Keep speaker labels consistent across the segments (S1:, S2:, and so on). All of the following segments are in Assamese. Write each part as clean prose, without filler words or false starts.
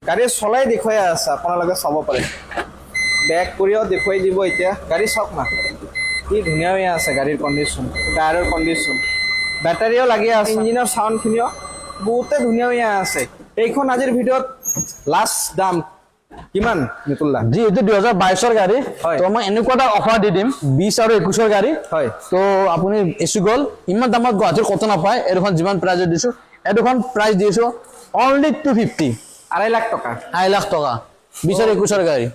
S1: গাড়ী চলাই দেখুৱাই আছে আপোনালোকে চাব পাৰে বেক কৰিও দেখুৱাই দিব এতিয়া গাড়ী চাওক না কি ধুনীয়া হৈ আছে গাড়ীৰ কণ্ডিশ্যন টায়াৰৰ কণ্ডিশ্যন বেটাৰীও লাগি আছে ইঞ্জিনৰ সাউণ্ডখিনিও বহুতে ধুনীয়া হৈ আছে এইখন আজিৰ ভিডিঅ'ত লাষ্ট দাম কিমান নিতুল্লা
S2: জি এইটো 2022 গাড়ী তো মই এনেকুৱা এটা অফাৰ দি দিম 20 আৰু 21 গাড়ী
S1: হয়
S2: তো আপুনি এসি গল ইমান দামত গুৱাহাটীৰ কত নাপায় এডখন যিমান প্ৰাইজ দিছো এডখন প্ৰাইজ দিছো অনলি 250
S1: 2.5 লাখ টকা
S2: 2.5 লাখ টকা 20 আৰু 21 গাড়ী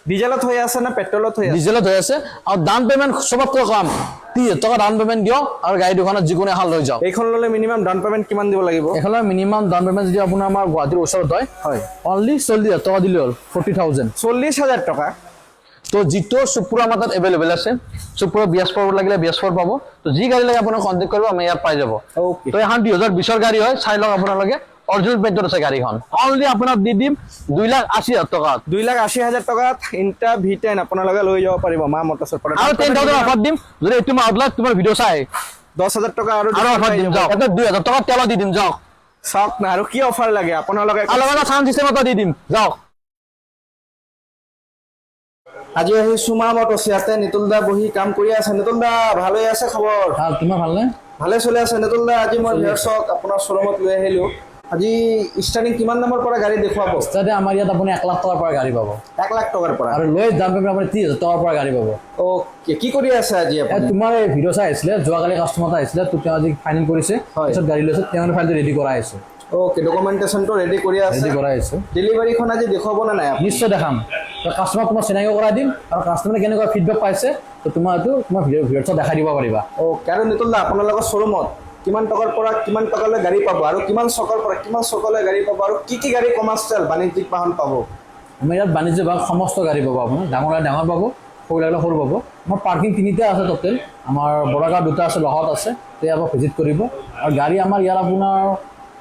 S1: ডিজেলত হৈ আছে না পেট্ৰলত হৈ আছে
S2: ডিজেলত হৈ আছে আৰু ডাউন পেমেন্ট সবতকৈ কম 30 টকা ডাউন পেমেন্ট দিও আৰু গাড়ী দুখনত যিকোনো হাল লৈ যাও
S1: এইখন ললে মিনিমাম ডাউন পেমেন্ট কিমান দিব লাগিব
S2: এখন মিনিমাম ডাউন পেমেন্ট যদি আপোনাৰ আমাৰ গুৱাহাটীৰ ওচৰত হয় অনলি 40 টকা দিলে হ'ল 40000
S1: 40000 টকা
S2: তো জিটো সুপ্রা আমাৰ তাত এভেইলেবল আছে সুপ্রা বিএস4 লাগিলে বিএস4 পাব তো যি গাড়ী লাগে আপোনাক কন্টাক্ট কৰিব আমি ইয়াত পাই যাব
S1: ওকে
S2: তো এখন 2020 ৰ গাড়ী হয় চাই লওক আপোনালোকে অৰিজিনাল পেইণ্টৰ আছে গাড়ীখন অনলি আপোনাক দি দিম 2,80,000 টকা
S1: 2,80,000 টকাত ইনটা V10 আপোনালোকে লৈ যাব পাৰিব মা মটৰছৰ পৰা
S2: আৰু 10,000 অফাৰ দিম যদি এইটো মই আউটলাইট তোমাৰ ভিডিঅ' চাই
S1: 10,000 টকা আৰু
S2: অফাৰ দিম যাওক এটা 2,000 টকা তেল দি দিম যাওক
S1: চাওক না আৰু কি অফাৰ লাগে আপোনালোকে
S2: আলাদা সাউন্ড সিস্টেম এটা দি দিম যাওক
S1: আজি আহি সুমা মটৰছ ইয়াতে নিতুল দা বহি কাম কৰি আছে নিতুল দা ভাল হৈ আছে খবৰ
S2: ভাল তোমাৰ ভালনে
S1: ভালে চলি আছে নিতুল দা আজি মই ভিউয়াৰ্সক আপোনাৰ শ্বৰুমত লৈ আহিলো আজি ষ্টাৰ্টিং কিমান দামৰ পৰা গাড়ী দেখুৱাব
S2: ষ্টাৰ্টিং আমাৰ ইয়াত আপুনি 1 লাখ টকাৰ পৰা গাড়ী পাব
S1: 1 লাখ টকাৰ পৰা
S2: আৰু লৈ দাম পেমেণ্ট আপুনি 30,000 টকাৰ পৰা গাড়ী পাব
S1: ওকে কি কৰি আছে আজি আপুনি
S2: তোমাৰ এই ভিডিঅ' চাই আছিলে যোৱাকালি কাষ্টমাৰ আহিছিলে তো তেওঁ আজি ফাইনেল কৰিছে পিছত গাড়ী লৈছে তেওঁ ফাইলটো ৰেডি কৰাই আছে
S1: ওকে ডকুমেন্টেশনটো ৰেডি কৰি আছে
S2: ৰেডি কৰাই আছে
S1: ডেলিভাৰীখন আজি দেখুৱাব না নাই
S2: নিশ্চয় দেখাম তো কাষ্টমাৰ তোমাক চিনাকি কৰাই দিম আৰু কাষ্টমাৰে কেনেকুৱা ফিডবেক পাইছে তো তোমাৰ ভিডিঅ'ত দেখাই দিব পাৰিবা
S1: ওকে আৰু নিতুল দা আপোনালোকৰ শ্বৰুমত কিমান টকাৰ পৰা কিমান টকালৈ গাড়ী পাব আৰু কিমান চকৰ পৰা কিমান চকলৈ গাড়ী পাব আৰু কি কি গাড়ী কমাৰ্চিয়েল বাণিজ্যিক বাহন পাব
S2: আমাৰ ইয়াত বাণিজ্য বা সমস্ত গাড়ী পাব আপুনি ডাঙৰ পাব সৰু লাগিলে সৰু পাব আমাৰ পাৰ্কিং তিনিটা আছে টোটেল আমাৰ বৰাগাঁও দুটা আছে লগত আছে তে আকৌ ভিজিট কৰিব আৰু গাড়ী আমাৰ ইয়াত আপোনাৰ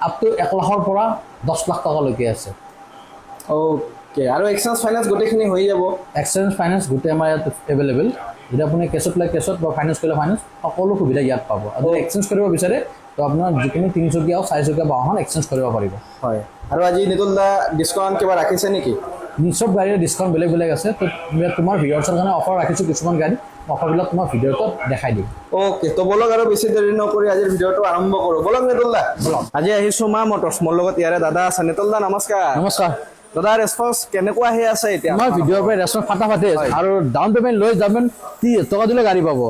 S2: আপ টু 1 লাখৰ পৰা 10 লাখ টকালৈকে আছে
S1: ওকে আৰু এক্সচেঞ্জ ফাইনেন্স গোটেইখিনি হৈ যাব
S2: এক্সচেঞ্জ ফাইনেন্স গোটেই আমাৰ ইয়াত এভেইলেবল যদি আপুনি কেছত লয় কেছত বা ফাইনেন্স কৰিলে ফাইনেন্স সকলো সুবিধা ইয়াত পাব আৰু এক্সচেঞ্জ কৰিব বিচাৰে তো আপোনাৰ যিকোনো 3 চকীয়া আৰু 4 চকীয়া বাহন এক্সচেঞ্জ কৰিব পাৰিব
S1: হয় আৰু আজি নিতুল দা ডিসকাউন্ট কিবা ৰাখিছে নেকি
S2: সব গাড়ীৰ ডিসকাউন্ট বেলেগ আছে তো তোমাৰ ভিউয়াৰ্ছৰ কাৰণে অফাৰ ৰাখিছো কিছুমান গাড়ী অফাৰবিলাক তোমাৰ ভিডিঅ'ত দেখাই দিম
S1: ওকে তো বলক আৰু বেছি দেৰি নকৰি আজিৰ ভিডিঅ'টো আৰম্ভ কৰো বলক নিতুল দা বলক আজি আহিছো মা মটৰছ মোৰ লগত ইয়াৰে দাদা আছে নিতুল দা নমস্কাৰ
S2: নমস্কাৰ
S1: দাদা ৰেসপন্স কেনেকুৱা আহি আছে এতিয়া
S2: আমাৰ ভিডিঅ'ৰ পৰা ৰেসপন্স ফাটাফাটি আছে আৰু ডাউন পেমেন্ট লৈ যাবেন 30 টকা দিলে গাড়ী পাব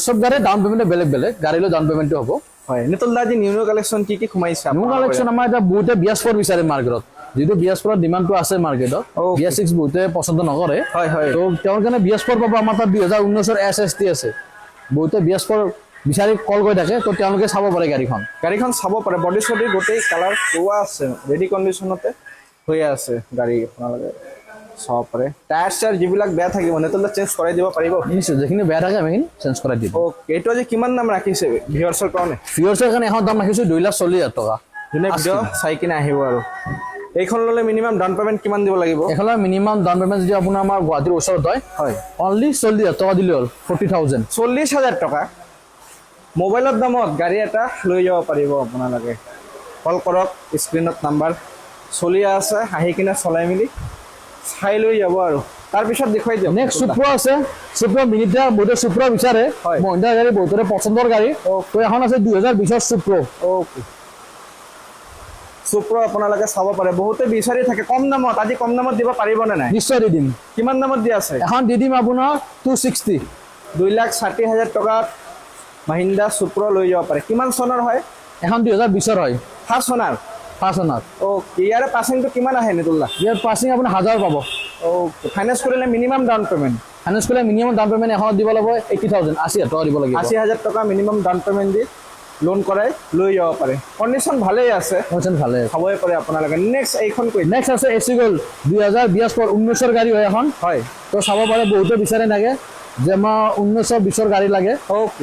S2: সব গাড়ী ডাউন পেমেন্ট বেলেগ গাড়ী লৈ ডাউন পেমেন্টটো হ'ব
S1: হয় নিতুল দা আজি নিউ কালেকশন কি খুমাইছে
S2: নিউ কালেকশন আমাৰ এটা বহুতে বিএস4 বিচাৰে মাৰ্কেটত যেটো বিএস4 ডিমান্ডটো আছে মাৰ্কেটত বিএস6 বহুতে পছন্দ নকৰে
S1: হয়
S2: তো তেওঁৰ কাৰণে বিএস4 পাব আমাৰ তাত 2019 ৰ এসএসটি আছে বহুতে বিএস4 বিচাৰি কল কৰি থাকে তো তেওঁলোকে চাব পাৰে গাড়ীখন
S1: চাব পাৰে বডি সডি গোটেই কালাৰ পোৱা আছে ৰেডি কন্ডিশনতে হৈ আছে গাড়ী আপোনালোকে চাব পাৰে টায়াৰ চাৰ যিবিলাক বেয়া থাকিব নেতলে চেঞ্জ কৰাই দিব পাৰিব
S2: নিশ্চয় যেখিনি বেয়া থাকে আমি চেঞ্জ কৰাই দিব
S1: ওকে এটো আজি কিমান দাম ৰাখিছে ভিউয়াৰ্ছৰ কাৰণে
S2: এখন দাম ৰাখিছো 2,40,000 টকা
S1: যোনে ভিডিঅ' চাই কিনে আহিব আৰু এইখন ললে মিনিমাম ডাউন পেমেন্ট কিমান দিব লাগিব
S2: এখন মিনিমাম ডাউন পেমেন্ট যদি আপোনাৰ আমাৰ গুৱাহাটীৰ ওচৰত হয় অনলি 40,000 টকা দিলে হ'ল 40,000
S1: 40,000 টকা মোবাইলৰ দামত গাড়ী এটা লৈ যাব পাৰিব আপোনালোকে কল কৰক স্ক্ৰিনত নাম্বাৰ চলি আছে আহি কিনে চলাই মিলি চাই লৈ যাব আৰু তাৰ পিছত দেখুৱাই দিওঁ
S2: নেক্সট সুপ্ৰা আছে সুপ্ৰা মিনিটা বহুতে সুপ্ৰা বিচাৰে মহিন্দ্ৰা গাড়ী বহুতৰে পছন্দৰ গাড়ী তো এখন আছে 2020 ৰ সুপ্ৰা
S1: ওকে সুপ্ৰা আপোনালোকে চাব পাৰে বহুতে বিচাৰি থাকে কম দামত আজি কম দামত দিব পাৰিব নে নাই
S2: নিশ্চয় দি দিম
S1: কিমান দামত দি আছে
S2: এখন দি দিম আপোনাৰ 260
S1: 2,60,000 টকাত মহিন্দ্ৰা সুপ্ৰা লৈ যাব পাৰে কিমান চনৰ হয়
S2: এখন 2020 ৰ হয়
S1: 5 চনৰ ওকে ইয়াৰে পাছিংটো কিমান আহে নিতুল্লা
S2: ইয়াৰ পাছিং আপুনি 1000 পাব
S1: ওকে ফাইনেন্স কৰিলে মিনিমাম ডাউন পেমেন্ট
S2: এখন দিব লাগিব 80,000 80,000 টকা দিব লাগিব
S1: 80,000 টকা মিনিমাম ডাউন পেমেন্ট দি লোন কৰাই লৈ যাব পাৰে কন্ডিশন ভালেই আছে খাবই পাৰে আপোনালোকে নেক্সট এইখন কৈ
S2: নেক্সট আছে এসি গল 2020 ৰ 19 ৰ গাড়ী হয় এখন
S1: হয়
S2: তো চাব পাৰে বহুতে বিচাৰে লাগে যে মা 1920 ৰ গাড়ী লাগে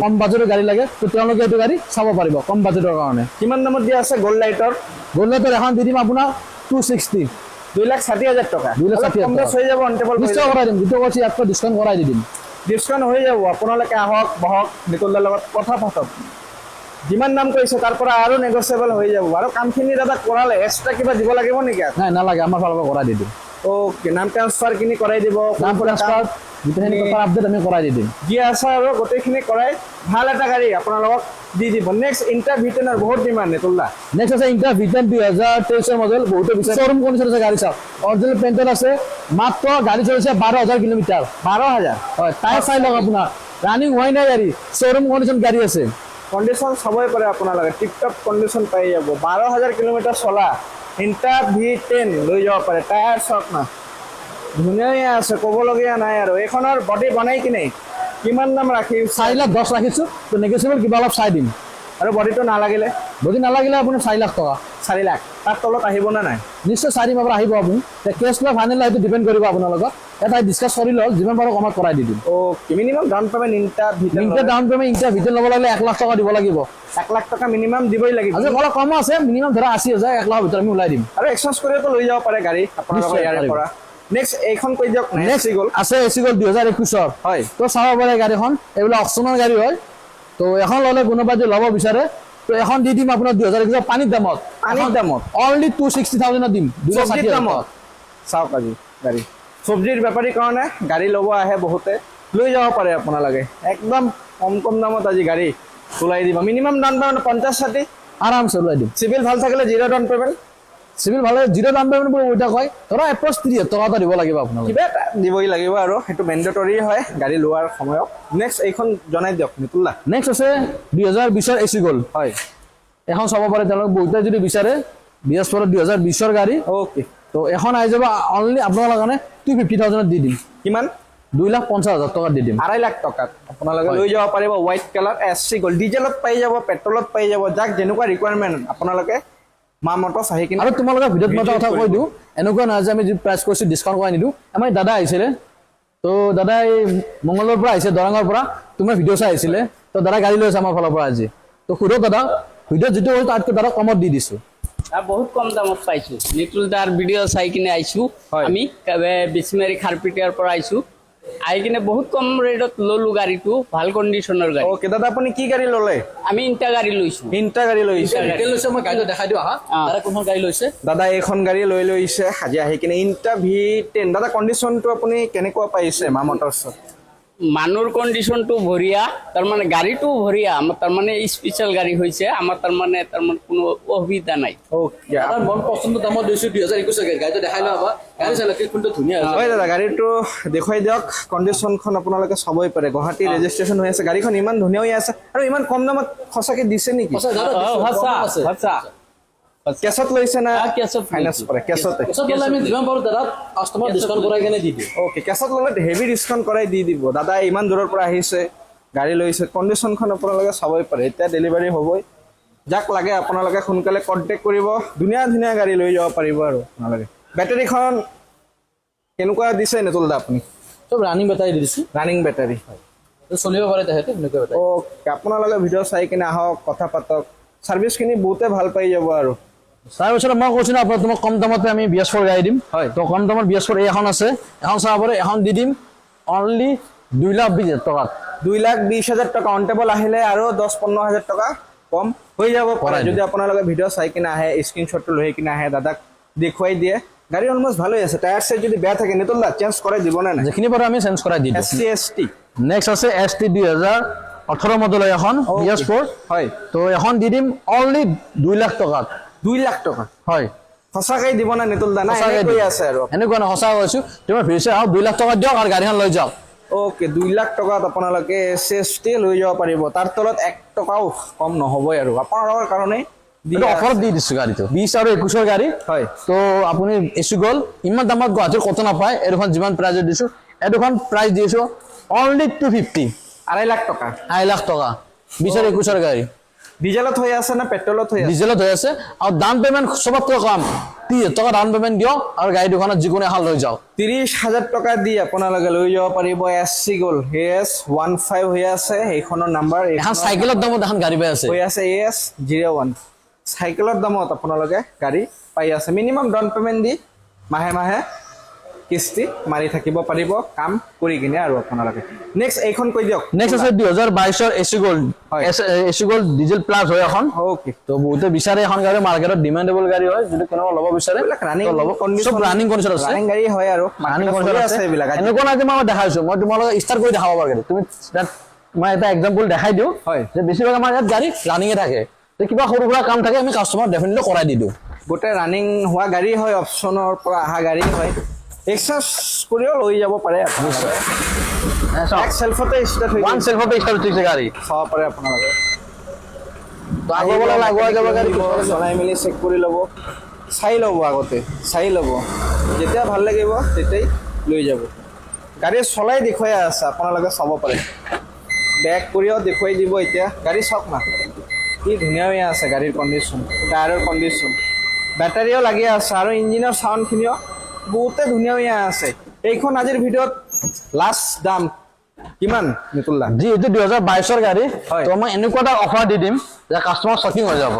S2: কম বাজেটৰ গাড়ী লাগে তো তেওঁলোকে এইটো গাড়ী চাব পাৰিব কম বাজেটৰ কাৰণে
S1: কিমান দামত দিয়া আছে গোল্ড লাইটৰ
S2: এখন দি দিম আপোনাৰ 260
S1: 2,60,000 টকা 2,60,000 হৈ যাব অন টেবল
S2: নিশ্চয় কৰাই দিম দুটো কৈছি ইয়াত ডিসকাউন্ট কৰাই দি দিম
S1: ডিসকাউন্ট হৈ যাব আপোনালোকে আহক বহক নিতুলৰ লগত কথা পাতক যিমান দাম কৰিছে তাৰ পৰা আৰু নেগোচিয়েবল হৈ যাব আৰু কামখিনি দাদা কৰালে এক্সট্ৰা কিবা দিব লাগিব নেকি
S2: নাই নালাগে, আমাৰ ফালৰ পৰা কৰাই দি দিম।
S1: ওকে নাম ট্ৰান্সফাৰ কিনি কৰাই দিব
S2: নাম ট্ৰান্সফাৰ গোটেইখিনি পেপাৰ আপডেট আমি কৰাই দি দিম।
S1: যি আছে আৰু গোটেইখিনি কৰাই ভাল এটা গাড়ী আপোনালোকক দি দিব। নেক্সট ইণ্টাৰ ভিটেনৰ বহুত ডিমাণ্ড নেতুল্লা।
S2: নেক্সট আছে ইণ্টাৰ ভিটেন 2023 মডেল, বহুতে বিচাৰে শ্বৰুম কণ্ডিশ্যন আছে গাড়ী চাওক, অৰিজিনেল পেইণ্টেড আছে, মাত্ৰ গাড়ী চলিছে 12,000 কিলোমিটাৰ।
S1: 12,000
S2: হয়, টায়াৰ চাই লওক আপোনাৰ, ৰানিং হোৱাই নাই গাড়ী, শ্বৰুম কণ্ডিশ্যন গাড়ী আছে।
S1: কণ্ডিশ্যন চাবই পাৰে আপোনালোকে, টিপটপ কণ্ডিশ্যন পাই যাব। 12,000 কিলোমিটাৰ চলা ইণ্টাৰ V10 লৈ যাব পাৰে। টায়াৰ চাওক না ধুনীয়া আছে, ক'বলগীয়া নাই আৰু। এইখনৰ বডি বনাই কিনে কিমান দাম ৰাখি
S2: 4,10,000 ৰাখিছোঁ, তো নেগোচিয়েবল কিবা অলপ চাই দিম।
S1: আৰু বডিটো নালাগিলে
S2: যদি নালাগিলে আপুনি 4 লাখ টকা
S1: 4 লাখ তাৰ তলত আহিব নে নাই?
S2: নিশ্চয় 4 পৰা আহিব আপুনি। কেছ লৈ ফাইনেল সেইটো ডিপেণ্ড কৰিব আপোনাৰ লগত, এটা ডিছকাছ কৰি লওক, যিমান পাৰোঁ কমাত কৰাই দি দিম।
S1: Okay minimum down payment inter
S2: inter down payment inter ভিতৰত ল'ব লাগিলে 1 লাখ টকা দিব লাগিব।
S1: 1 লাখ টকা মিনিমাম দিবই লাগিব।
S2: আজি অলপ কম আছে, মিনিমাম ধৰা 80,000, 1 লাখৰ ভিতৰত আমি ওলাই দিম।
S1: আৰু এক্সচেঞ্জ কৰিও লৈ যাব পাৰে গাড়ী আপোনালোকৰ
S2: নিশ্চয়
S1: ইয়াৰে
S2: পাৰিব।
S1: পৰা। নেক্সট এইখন কৈ দিয়ক।
S2: নেক্সট
S1: গ'ল
S2: আছে এচি গ'ল 2021
S1: হয়।
S2: তো চাব পাৰে গাড়ীখন, এইবিলাক অপশ্যনৰ গাড়ী হয়। তো এখন ল'লে কোনোবাই যদি ল'ব বিচাৰে তো এখন দি দিম আপোনাৰ 2021 পানীৰ দামত। অনলি 260,000 দিম। 260,000 দামত
S1: চাওক আজি গাড়ী চব্জিৰ বেপাৰীৰ কাৰণে গাড়ী ল'ব আহে বহুতে, লৈ যাব পাৰে আপোনালোকে একদম কম দামত আজি গাড়ী ওলাই দিব। মিনিমাম ডাউন পেমেণ্ট 50-60
S2: আৰামছে ওলাই দিম।
S1: চিভিল ভাল থাকিলে 0 ডাউন পেমেণ্ট।
S2: চিভিল ভালে 0 ডাউন পেমেণ্ট বুলি উল্টা কয়, ধৰা এপ্ৰচ 30,000 টকা এটা দিব লাগিব আপোনালোকে।
S1: কিবা এটা দিবই লাগিব আৰু সেইটো মেণ্ডেটৰী হয় গাড়ী লোৱাৰ সময়ত। নেক্সট এইখন জনাই দিয়ক নিতুল্লা।
S2: নেক্সট আছে 2020 এচি গ'ল
S1: হয়।
S2: এখন চাব পাৰে তেওঁলোকে বহুতে যদি বিচাৰে, বৃহস্পতি 2020 গাড়ী।
S1: অ'কে
S2: তো এখন আহি যাব অনলি আপোনালোকৰ কাৰণে 250,000 দি দিম।
S1: কিমান?
S2: 2,50,000 টকা দি দিম।
S1: 2.5 লাখ টকাত আপোনালোকে লৈ যাব পাৰিব। হোৱাইট কালাৰ এচি গ'ল্ড, ডিজেলত পাই যাব, পেট্ৰলত পাই যাব, যাক যেনেকুৱা ৰিকুৱাৰমেণ্ট আপোনালোকে মা মটৰ্ছ আহি কিনে।
S2: আৰু তোমালোকৰ ভিডিঅ'ত মই এটা কথা কৈ দিওঁ, এনেকুৱা নহয় যে আমি যি প্ৰাইচ কৰিছোঁ ডিছকাউণ্ট কৰাই নিদিওঁ। আমাৰ দাদা আহিছিলে, তো দাদাই মংগলৰ পৰা আহিছে, দৰঙৰ পৰা, তোমাৰ ভিডিঅ' চাই আহিছিলে, তো দাদা গাড়ী লৈ আছে আমাৰ ফালৰ পৰা আজি। তো সোধক দাদা, ভিডিঅ'ত যিটো হ'ল তাতকৈ দাদা কমত দি দিছোঁ।
S3: বহুত কম দামত পাইছোঁ। নিতুল দাৰ ভিডিঅ' চাই কিনে আহিছোঁ
S1: হয়।
S3: আমি বিচমাৰী খাৰপিটিয়াৰ পৰা আহিছোঁ, আহি কিনে বহুত কম ৰেটত ল'লোঁ গাড়ীটো, ভাল কণ্ডিশ্যনৰ গাড়ী।
S1: অ'কে দাদা আপুনি কি গাড়ী ল'লে?
S3: আমি ইণ্টা গাড়ী লৈছোঁ।
S1: ইণ্টা গাড়ী লৈছে।
S2: লৈছে মই গাড়ীটো দেখাই দিওঁ আহা, দাদা কোনখন গাড়ী লৈছে।
S1: দাদা এইখন গাড়ী লৈছে আজি আহি কিনে ইণ্টা V10। দাদা কণ্ডিশ্যনটো আপুনি কেনেকুৱা পাইছে মা মটৰ্ছত?
S3: মানুহৰ কণ্ডিশ্যনটো বঢ়িয়া, তাৰমানে গাড়ীটোও বঢ়িয়া। আমাৰ তাৰমানে স্পেচিয়েল গাড়ী হৈছে, আমাৰ তাৰমানে কোনো অসুবিধা নাই।
S1: অ'কে
S2: দাদা মন পচন্দ দামত দিছোঁ 2021 গাড়ীটো দেখাই লওঁ আবা, গাড়ী চাই লওক কোনটো ধুনীয়া আছে।
S1: হয় দাদা গাড়ীটো দেখুৱাই দিয়ক। কণ্ডিশ্যনখন আপোনালোকে চাবই পাৰে, গুৱাহাটী ৰেজিষ্ট্ৰেশ্যন হৈ আছে। গাড়ীখন ইমান ধুনীয়া হৈ আছে আৰু ইমান কম দামত সঁচাকৈ দিছে নেকি?
S2: সঁচা দাদা দিছোঁ, কম আছে।
S1: কেছত লৈছে না
S3: কেছত
S1: ফাইনেন্স কৰে? কেছতে।
S2: কেছত ল'লে আমি যিমান পাৰোঁ দাদা কাষ্টমাৰ ডিছকাউণ্ট কৰাই কেনে দি দিওঁ।
S1: অ'কে কেছত ল'লে হেভি ডিছকাউণ্ট কৰাই দি দিব। দাদা ইমান দূৰৰ পৰা আহিছে, গাড়ী লৈছে, কণ্ডিশ্যনখন আপোনালোকে চাবই পাৰে। এতিয়া ডেলিভাৰী হ'বই, যাক লাগে আপোনালোকে সোনকালে কণ্টেক্ট কৰিব, ধুনীয়া গাড়ী লৈ যাব পাৰিব আৰু আপোনালোকে। বেটাৰীখন কেনেকুৱা দিছে নেতুল দা আপুনি?
S2: চব ৰানিং বেটাৰী দি দিছোঁ,
S1: ৰানিং বেটাৰী।
S2: চলিব পাৰে তেহেঁতে সেনেকুৱা বেটাৰী।
S1: অ'কে আপোনালোকে ভিডিঅ' চাই কিনে আহক, কথা পাতক, ছাৰ্ভিচখিনি বহুতে ভাল পাই যাব আৰু।
S2: তাৰপিছত মই কৈছোঁ না আপোনাক, তোমাক কম দামতে আমি BS4 গাড়ী দিম।
S1: হয়।
S2: তো কম দামত BS4 এখন আছে, এখন চাব পাৰে, এখন দি দিম অনলি 2,20,000 টকাত।
S1: 2,20,000 টকা। অন টেবল আহিলে আৰু 10-15,000 টকা কম হৈ যাব পাৰে যদি আপোনালোকে ভিডিঅ' চাই কিনে আহে, স্ক্ৰীনশ্বটটো লৈ কিনে আহে, দাদাক দেখুৱাই দিয়ে। গাড়ী অলমষ্ট ভাল হৈ আছে। টায়াৰ চাইড যদি বেয়া থাকে নিতুল দা চেঞ্জ কৰাই দিব নে নাই?
S2: যিখিনি পাৰোঁ আমি চেঞ্জ কৰাই দি দিম।
S1: SC ST
S2: নেক্সট আছে ST 2018 মডেলৰ এখন BS4।
S1: হয়।
S2: তো এখন দি দিম অনলি 2 লাখ টকাত।
S1: 2 লাখ টকা
S2: হয়,
S1: সঁচাকৈ দিব না নিতুল দা? না
S2: সঁচাকৈ
S1: এনেকৈ
S2: দিম।
S1: আছে আৰু?
S2: এনেকুৱা নহয়, সঁচা কৈছোঁ। তোমাৰ ভিডিঅ' চাই আহক, 2 লাখ টকা দিয়ক আৰু গাড়ীখন লৈ যাওক।
S1: অ'কে 2 লাখ টকাত আপোনালোকে ST লৈ যাব পাৰিব। তাৰ তলত 1 টকাও কম নহ'বই আৰু আপোনালোকৰ কাৰণে।
S2: এইটো অফাৰত দি দিছোঁ গাড়ীটো, 20 আৰু 21 গাড়ী।
S1: হয়।
S2: তো আপুনি এচি গ'ল, ইমান দামত গুৱাহাটীৰ ক'তো নাপায়। এই দুখন যিমান প্ৰাইজত দিছোঁ, এই দুখন প্ৰাইজ দিছোঁ অনলি 250,
S1: 2.5 লাখ টকা।
S2: 2.5 লাখ টকা, 20 আৰু 21 গাড়ী।
S1: ডিজেলত হৈ আছে না পেট্ৰলত হৈ আছে?
S2: ডিজেলত হৈ আছে, আৰু ডাউন পেমেণ্ট চবতকৈ কম 30,000 টকা ডাউন পেমেণ্ট দিয়ক আৰু গাড়ী দুখনত যিকোনো এখন লৈ যাওক।
S1: 30,000 টকা দি আপোনালোকে লৈ যাব পাৰিব SC গ'ল। AS15 হৈ আছে, সেইখনৰ নাম্বাৰ
S2: এখন চাইকেলৰ দামত এখন গাড়ী পাই আছে।
S1: হৈ আছে AS01। চাইকেলৰ দামত আপোনালোকে গাড়ী পাই আছে। মিনিমাম ডাউন পেমেণ্ট দি মাহে কিস্তি মাৰি থাকিব পাৰিব কাম কৰি কিনে আৰু আপোনালোকে নেক্সট এইখন কৈ দিয়ক
S2: নেক্সট আছে 2022 এসি গোল্ড
S1: হয়।
S2: এসি গোল্ড ডিজেল প্লাস হয় এখন
S1: ওকে
S2: তো বহুতে বিচাৰে এখন গাড়ী মাৰ্কেটত ডিমান্ডেবল গাড়ী হয় যদি কোনোবা ল'ব বিচাৰে
S1: ৰানিং
S2: তো ল'ব
S1: কণ্ডিশ্যন
S2: সব ৰানিং কণ্ডিশ্যন আছে
S1: ৰানিং গাড়ী হয় আৰু
S2: ৰানিং
S1: market ত
S2: কণ্ডিশ্যন
S1: চলি
S2: আছে
S1: এইবিলাক আজি।
S2: এনেকুৱা নাই যে মই দেখাইছো মই তোমালোকক ষ্টাৰ্ট কৰি দেখাব পাৰো তুমি মই এটা এক্সাম্পল দেখাই দিওঁ
S1: হয়।
S2: যে বেছিভাগ আমাৰ ইয়াত গাড়ী ৰানিঙে থাকে তো কিবা সৰু সুৰা কাম থাকে আমি কাষ্টমাৰ ডেফিনেটলি কৰাই দি দিওঁ
S1: গোটেই ৰানিং হোৱা গাড়ী হয় অপশ্যনৰ পৰা অহা গাড়ী হয় এক্সেছ কৰিও লৈ যাব পাৰে আপোনালোকে এক চেল্ফতে ষ্টাৰ্ট হৈ
S2: ওৱান চেল্ফতে ষ্টাৰ্ট হৈছে গাড়ী
S1: চাব পাৰে আপোনালোকে
S2: তো আগৰ পৰা লাগোৱা যাব গাড়ী
S1: চলাই মেলি চেক কৰি ল'ব চাই ল'ব আগতে চাই ল'ব যেতিয়া ভাল লাগিব তেতিয়াই লৈ যাব গাড়ী চলাই দেখুৱাই আছে আপোনালোকে চাব পাৰে বেক কৰিও দেখুৱাই দিব এতিয়া গাড়ী চাওক না কি ধুনীয়া হৈ আছে গাড়ীৰ কণ্ডিশ্যন টায়াৰৰ কণ্ডিশ্যন বেটাৰীও লাগি আছে আৰু ইঞ্জিনৰ চাউণ্ডখিনিও বহুতে ধুনীয়া হৈ আছে এইখন আজিৰ ভিডিঅ'ত লাষ্ট দাম কিমান নিতুল দা
S2: জি এইটো 2022 গাড়ী
S1: হয়।
S2: তো মই এনেকুৱা এটা অফাৰ দি দিম যে কাষ্টমাৰ শ্বকিং হৈ যাব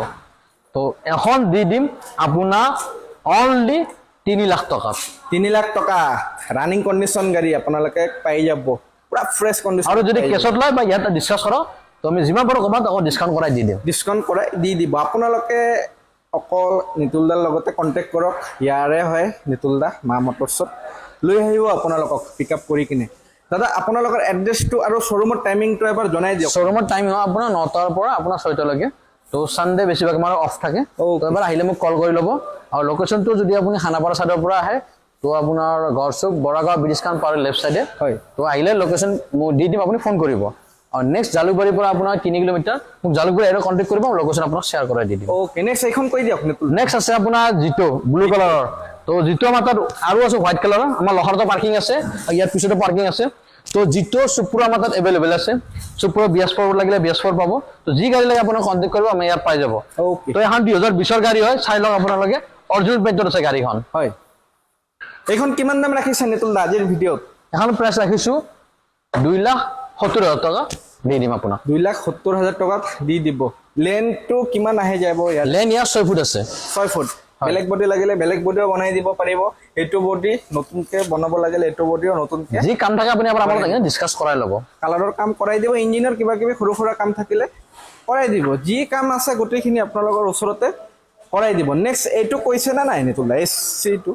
S2: তো এখন দি দিম আপোনাৰ অনলি 3 লাখ টকাত
S1: 3 লাখ টকা ৰানিং কণ্ডিশ্যন গাড়ী আপোনালোকে পাই যাব পুৰা ফ্ৰেছ কণ্ডিশ্যন
S2: আৰু যদি কেছত লয় বা ইয়াতে ডিছকাছ কৰক তো আমি যিমান পাৰোঁ ক'ৰবাত আকৌ ডিছকাউণ্ট কৰাই দি দিম
S1: ডিছকাউণ্ট কৰাই দি দিব আপোনালোকে অকল নিতুল দাৰ লগতে কণ্টেক্ট কৰক ইয়াৰে হয় নিতুল দা মা মটৰ্ছত লৈ আহিব আপোনালোকক পিক আপ কৰি কিনে দাদা আপোনালোকৰ এড্ৰেছটো আৰু শ্ব'ৰুমৰ টাইমিংটো এবাৰ জনাই দিয়ক
S2: শ্ব'ৰুমৰ টাইম হয় আপোনাৰ 9টাৰ পৰা আপোনাৰ 6টালৈকে তো ছানডে বেছিভাগ আমাৰ অফ থাকে তো এবাৰ আহিলে মোক কল কৰি ল'ব আৰু লোকেশ্যনটো যদি আপুনি খানাপাৰা ছাইডৰ পৰা আহে তো আপোনাৰ গড়চুক বৰাগাঁও ব্ৰিজখন পাৰ লেফ্ট ছাইডে
S1: হয়
S2: তো আহিলে লোকেশ্যন মোক দি দিম আপুনি ফোন কৰিব আৰু নেক্সট জালুকবাৰীৰ পৰা আপোনাৰ 3 কিলোমিটাৰ মোক জালুকবাৰী আৰু কণ্টেক্ট কৰিব লোকেশ্যন আপোনাক শ্বেয়াৰ কৰাই দি দিম
S1: অ'কে নেক্সট এইখন কৈ দিয়ক নিতুল
S2: নেক্সট আছে আপোনাৰ জিটো ব্লু কালাৰৰ তো জিটো আমাৰ তাত আৰু আছে হোৱাইট কালাৰৰ আমাৰ লখৰাটো পাৰ্কিং আছে আৰু ইয়াৰ পিছতো পাৰ্কিং আছে তো জিটো চুপ্ৰা আমাৰ তাত এভেইলেবল আছে চুপ্ৰা BS4 লাগিলে BS4 পাব তো যি গাড়ী লাগে আপোনাক কণ্টেক্ট কৰিব আমি ইয়াত পাই যাব
S1: অ'কে
S2: তো এখন 2020 গাড়ী হয় চাই লওক আপোনালোকে অৰিজিনেল পেইণ্টত আছে গাড়ীখন
S1: হয় এইখন কিমান দাম ৰাখিছে নিতুল দা আজিৰ ভিডিঅ'ত
S2: এখন প্ৰাইচ ৰাখিছোঁ 2,70,000 টকা দি দিম আপোনাক
S1: 2,70,000 টকাত দি দিব লেনটো কিমান আহে যাব ইয়াত
S2: লেন ইয়াৰ 6 ফুট আছে
S1: 6 ফুট বেলেগ বডি লাগিলে বেলেগ বডিও বনাই দিব পাৰিব এইটো বডি নতুনকে বনাব লাগিলে এইটো বডিও নতুনকে
S2: যি কাম থাকে আপুনি আপোনাৰ লগত ডিছকাছ কৰাই ল'ব
S1: কালাৰৰ কাম কৰাই দিব ইঞ্জিনৰ কিবা কিবি সৰু সুৰা কাম থাকিলে কৰাই দিব যি কাম আছে গোটেইখিনি আপোনালোকৰ ওচৰতে কৰাই দিব নেক্সট এইটো কৈছে না নাই নিতুল দা এচিটো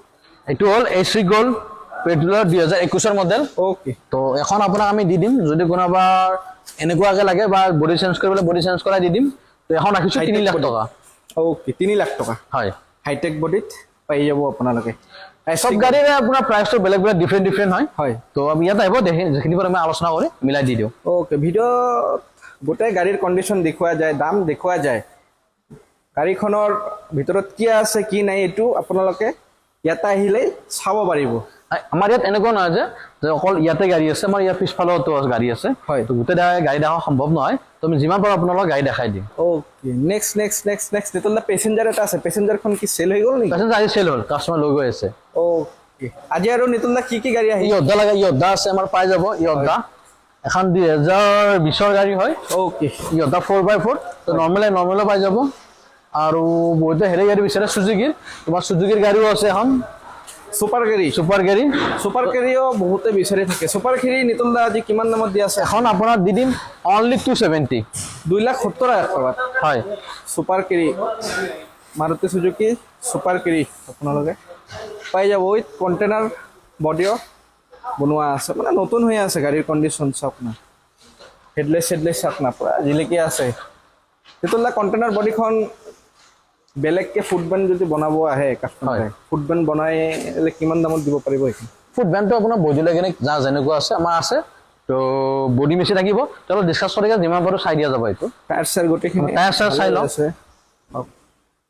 S2: এইটো হ'ল এচি গ'ল্ড পেট্ৰলৰ 2021 মডেল
S1: ওকে
S2: তো এখন আপোনাক আমি দি দিম যদি কোনোবা এনেকুৱাকে লাগে বা বডি চেঞ্জ কৰিবলৈ বডি চেঞ্জ কৰাই দি দিম তো এখন ৰাখিছোঁ 3 লাখ টকা
S1: ওকে 3 লাখ টকা
S2: হয়
S1: হাইটেক বডিত পাই যাব আপোনালোকে
S2: সব গাড়ীৰে আপোনাৰ প্ৰাইচটো বেলেগ বেলেগ ডিফাৰেণ্ট হয়
S1: হয়
S2: তো আমি ইয়াত আহিব দেখি যিখিনি পৰা আমি আলোচনা কৰি মিলাই দি দিওঁ
S1: ওকে ভিডিঅ' গোটেই গাড়ীৰ কণ্ডিশ্যন দেখুওৱা যায় দাম দেখুওৱা যায় গাড়ীখনৰ ভিতৰত কি আছে কি নাই এইটো আপোনালোকে ইয়াতে আহিলে চাব পাৰিব
S2: আমাৰ ইয়াত এনেকুৱা নহয় যে অকল ইয়াতে গাড়ী আছে আমাৰ ইয়াৰ পিছফালতো গাড়ী আছে
S1: হয়।
S2: তো গোটেই গাড়ী দেখা সম্ভৱ নহয় তো আমি যিমান পাৰোঁ আপোনালোকক গাড়ী দেখাই দিম
S1: ওকে নেক্সট নিতুল দা পেচেঞ্জাৰ এটা আছে পেচেঞ্জাৰখন কি চেল হৈ গ'ল নেকি
S2: তাৰপিছত আজি চেল হ'ল কাষ্টমাৰ লৈ গৈ আছে
S1: ওকে আজি আৰু নিতুল দা কি গাড়ী আহি
S2: ইয়দ্ধা লাগে ইয়দ্ধা আছে আমাৰ পাই যাব ইয়দ্ধা এখন 2020 গাড়ী হয়
S1: ওকে
S2: ইয়দ্ধা 4x4 তো নৰ্মেলো পাই যাব আৰু বহুতে হেৰি গাড়ী বিচাৰে চুজুকিৰ তোমাৰ চুজুকিৰ গাড়ীও আছে এখন
S1: ছুপাৰ কেৰিও বহুতে বিচাৰি থাকে ছুপাৰ কেৰি নিতুল দা আজি কিমান দামত দি আছে
S2: এখন আপোনাৰ দি দিম অনলি 270
S1: 2,70,000 টকাত
S2: হয়
S1: super carry Maruti Suzuki super carry আপোনালোকে পাই যাব উইথ কণ্টেইনাৰ বডিও বনোৱা আছে মানে নতুন হৈ আছে গাড়ীৰ কণ্ডিশ্যন চাওক না হেডলাইট চাওক না পূৰা জিলিকি আছে নিতুল দা কণ্টেইনাৰ বডিখন বেলেগকে ফুড বেণ্ড যদি বনাব আহে কাষ্টমাৰে ফুড বেণ্ড বনাইলে কিমান দামত দিব পাৰিব এইখন
S2: ফুড বেণ্ডটো আপোনাৰ বডি লাগে যা যেনেকুৱা আছে আমাৰ আছে তো বডি মেচি থাকিব তেওঁলোক ডিছকাছ কৰি যিমান পাৰোঁ চাই দিয়া যাব এইটো
S1: টায়াৰ চাৰ গোটেইখিনি
S2: টায়াৰ চাৰ চাই লওক
S1: আছে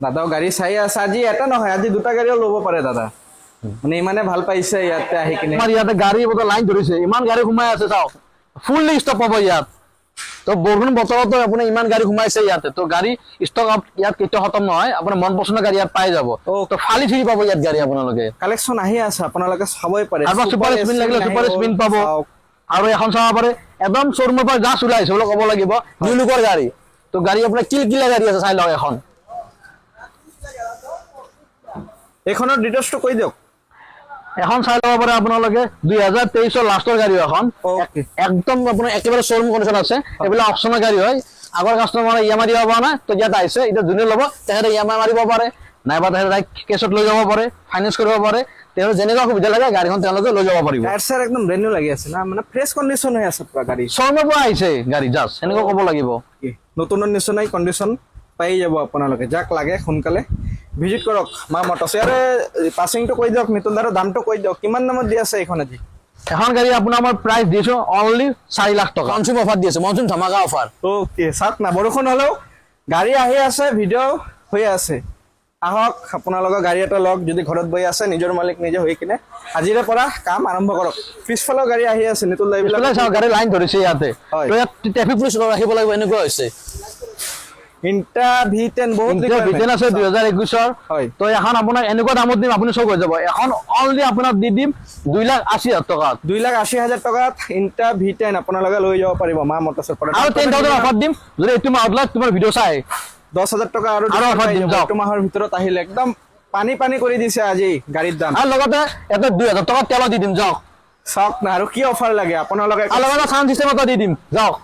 S1: দাদাও গাড়ী চাই আছে আজি এটা নহয় আজি দুটা গাড়ীও ল'ব পাৰে দাদা মানে ইমানে ভাল পাইছে ইয়াতে আহি কিনে
S2: আমাৰ ইয়াতে গাড়ী লাইন ধৰিছে ইমান গাড়ী সোমাই আছে চাওক ফুল্লি ষ্টপ পাব ইয়াত তো বৰষুণ বতৰতো আপোনাৰ ইমান গাড়ী সোমাইছে ইয়াতে তো গাড়ী ষ্টক ইয়াত কেতিয়াও খতম নহয় আপোনাৰ মন পচন্দৰ গাড়ী ইয়াত পাই যাব তো ফালি ফিৰি পাব ইয়াত গাড়ী আপোনালোকে
S1: কালেকশ্যন আহি আছে আপোনালোকে চাবই পাৰে
S2: আৰু ছুপাৰ স্পিন লাগিলে ছুপাৰ স্পিন পাব আৰু এখন চাব পাৰে একদম শ্ব'ৰুমৰ পৰা জাষ্ট ওলাইছে বুলি ক'ব লাগিব নিউ লুকৰ গাড়ী তো গাড়ী আপোনাৰ কিলকিলা গাড়ী আছে চাই লওক এখন
S1: এইখনৰ ডিটেইলছটো কৈ দিয়ক
S2: এখন চাই ল'ব পাৰে আপোনালোকে 2023 লাষ্টৰ গাড়ী এখন
S1: Okay.
S2: একদম আপোনাৰ একেবাৰে শ্বৰুম কণ্ডিশ্যন আছে এইবিলাক অপশ্যনৰ গাড়ী হয় আগৰ কাষ্টমাৰে EMI দিব পৰা নাই তো ইয়াত আহিছে এতিয়া যোনে ল'ব তেখেতে EMI মাৰিব পাৰে নাইবা তেখেতে কেছত লৈ যাব পাৰে ফাইনেন্স কৰিব পাৰে তেওঁ যেনেকুৱা সুবিধা লাগে গাড়ীখন তেওঁলোকে লৈ যাব পাৰিব
S1: টায়াৰ চাৰ একদম ব্ৰেণ্ড নিউ লাগি আছে না মানে ফ্ৰেছ কণ্ডিশ্যন হৈ আছে পুৰা গাড়ী
S2: শ্বৰুমৰ পৰা আহিছে গাড়ী জাষ্ট এনেকুৱা ক'ব লাগিব
S1: নতুনৰ নিচিনাই কণ্ডিশ্যন পাই যাব আপোনালোকে যাক লাগে সোনকালে ভিজিট কৰক মা মটৰ্ছ ইয়াৰে পাছিংটো কৈ দিয়ক মিতুল দাৰ দামটো কৈ দিয়ক কিমান দামত দি আছে এইখন আজি
S2: এখন গাড়ী আপোনাৰ মই প্ৰাইচ দিছো অনলি 4 লাখ টকা মনচুন অফাৰ দি আছে মনচুন ধমাকা অফাৰ
S1: অ'কে চাওক না বৰষুণ হ'লেও গাড়ী আহি আছে ভিডিঅ' হৈ আছে আহক আপোনালোকৰ গাড়ী এটা লওক যদি ঘৰত বহি আছে নিজৰ মালিক নিজে হৈ কিনে আজিৰে পৰা কাম আৰম্ভ কৰক পিছফালৰ গাড়ী আহি আছে নিতুল দা
S2: এইবিলাক চাওক গাড়ী লাইন ধৰিছে ইয়াতে
S1: হয়।
S2: তো ইয়াত ট্ৰাফিক পুলিচ ৰাখিব লাগিব এনেকুৱা হৈছে
S1: ইণ্টা V10 বহুত
S2: ভিটেন আছে 2021
S1: হয়।
S2: তো এখন আপোনাক এনেকুৱা দামত দিম আপুনি চক হৈ যাব এখন অনলি আপোনাক দি দিম 2,80,000 টকাত
S1: 2,80,000 টকাত ইণ্টা V10 আপোনালোকে লৈ যাব পাৰিব মা মটৰ্ছৰ পৰা
S2: আৰু 10,000 অফাৰ দিম যদি এইটো মাহত লয় তোমাৰ ভিডিঅ' চাই
S1: 10,000 টকা আৰু
S2: offer দিম, যাওক।
S1: এইটো মাহৰ ভিতৰত আহিলে একদম পানী কৰি দিছে আজি গাড়ীৰ দাম
S2: আৰু লগতে এটা 2,000 টকা তেল দি দিম যাওক
S1: চাওক না আৰু কি অফাৰ লাগে আপোনালোকে
S2: আৰু লগতে চাউণ্ড চিষ্টেম এটা দি দিম যাওক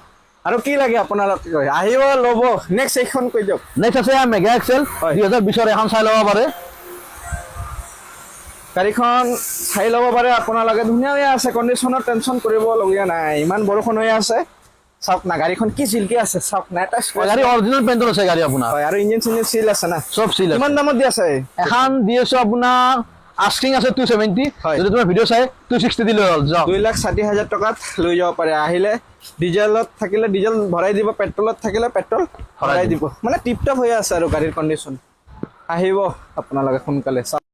S1: আৰু কি লাগে আপোনালোকে কয় আহিব ল'ব নেক্সট এইখন কৈ দিয়ক
S2: নেক্সট আছে মেগা এক্সেল
S1: হয়।
S2: 2020 এখন চাই ল'ব পাৰে
S1: গাড়ীখন চাই ল'ব পাৰে আপোনালোকে ধুনীয়া হৈ আছে কণ্ডিশ্যনৰ টেনশ্যন কৰিবলগীয়া নাই ইমান বৰষুণ হৈ আছে চাওক না গাড়ীখন কি চিল্কি আছে চাওক না এটা
S2: গাড়ী অৰিজিনেল পেইণ্টৰ আছে গাড়ী আপোনাৰ
S1: হয় আৰু ইঞ্জিন চিঞ্জিন চিল আছে না
S2: চব চিল আছে
S1: কিমান দামত দি আছে
S2: এখন দি আছো আপোনাৰ আস্কিং আছে 270
S1: হয়।
S2: যদি তোমাৰ ভিডিঅ' চাই 260 দিলে হ'ল যাওক
S1: 2,60,000 টকাত লৈ যাব পাৰে আহিলে ডিজেলত থাকিলে ডিজেল ভৰাই দিব পেট্ৰলত থাকিলে পেট্ৰল ভৰাই দিব মানে টিপ টপ হৈ আছে আৰু গাড়ীৰ কণ্ডিশ্যন আহিব আপোনালোকে সোনকালে